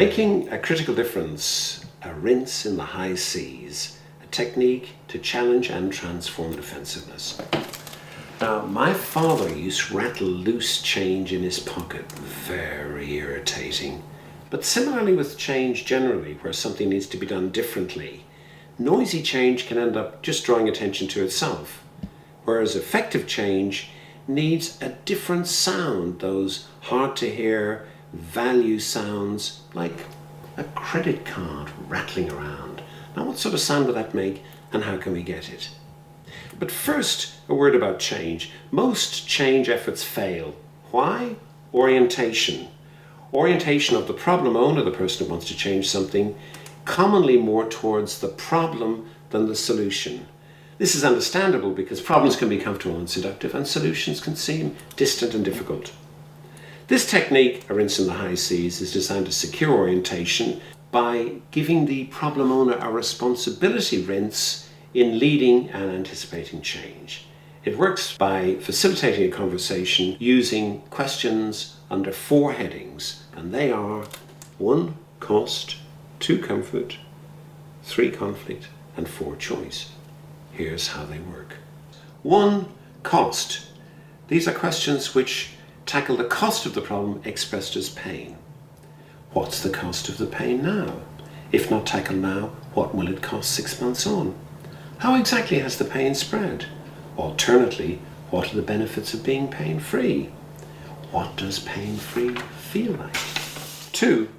Making a critical difference, a rinse in the high seas, a technique to challenge and transform defensiveness. Now, my father used to rattle loose change in his pocket, very irritating. But similarly with change generally, where something needs to be done differently, noisy change can end up just drawing attention to itself, whereas effective change needs a different sound, those hard to hear value sounds like a credit card rattling around. Now, what sort of sound would that make, and how can we get it? But first, a word about change. Most change efforts fail. Why? Orientation. Orientation of the problem owner, the person who wants to change something, commonly more towards the problem than the solution. This is understandable because problems can be comfortable and seductive, and solutions can seem distant and difficult. This technique, a rinse in the high seas, is designed to secure orientation by giving the problem owner a responsibility rinse in leading and anticipating change. It works by facilitating a conversation using questions under 4 headings, and they are 1. Cost, 2. Comfort, 3. Conflict, and 4. Choice. Here's how they work. 1. Cost. These are questions which tackle the cost of the problem expressed as pain. What's the cost of the pain now? If not tackled now, what will it cost 6 months on? How exactly has the pain spread? Alternately, what are the benefits of being pain-free? What does pain-free feel like? 2.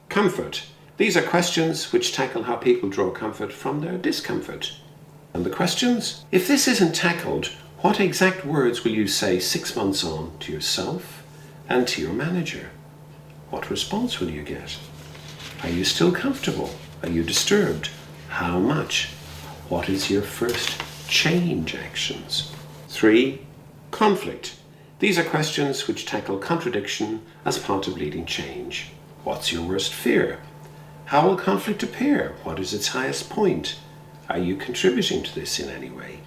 Comfort. These are questions which tackle how people draw comfort from their discomfort. And the questions? If this isn't tackled, what exact words will you say 6 months on to yourself and to your manager? What response will you get? Are you still comfortable? Are you disturbed? How much? What is your first change actions? 3. Conflict. These are questions which tackle contradiction as part of leading change. What's your worst fear? How will conflict appear? What is its highest point? Are you contributing to this in any way?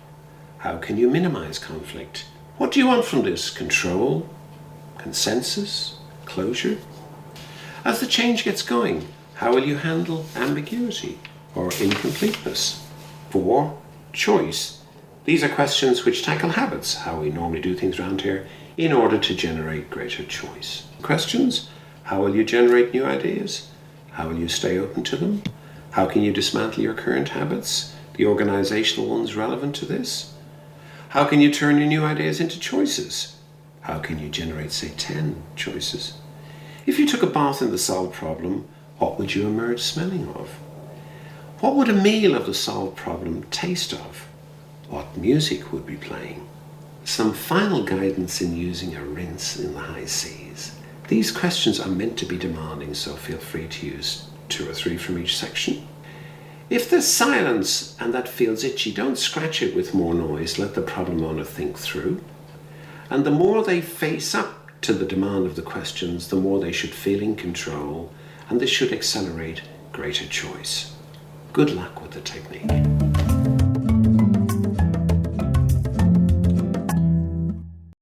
How can you minimize conflict? What do you want from this? Control? Consensus? Closure? As the change gets going, how will you handle ambiguity or incompleteness? 4. Choice. These are questions which tackle habits, how we normally do things around here, in order to generate greater choice. Questions? How will you generate new ideas? How will you stay open to them? How can you dismantle your current habits, the organizational ones relevant to this? How can you turn your new ideas into choices? How can you generate, say, 10 choices? If you took a bath in the solved problem, what would you emerge smelling of? What would a meal of the solved problem taste of? What music would be playing? Some final guidance in using a rinse in the high seas. These questions are meant to be demanding, so feel free to use 2 or 3 from each section. If there's silence and that feels itchy, don't scratch it with more noise. Let the problem owner think through. And the more they face up to the demand of the questions, the more they should feel in control, and this should accelerate greater choice. Good luck with the technique.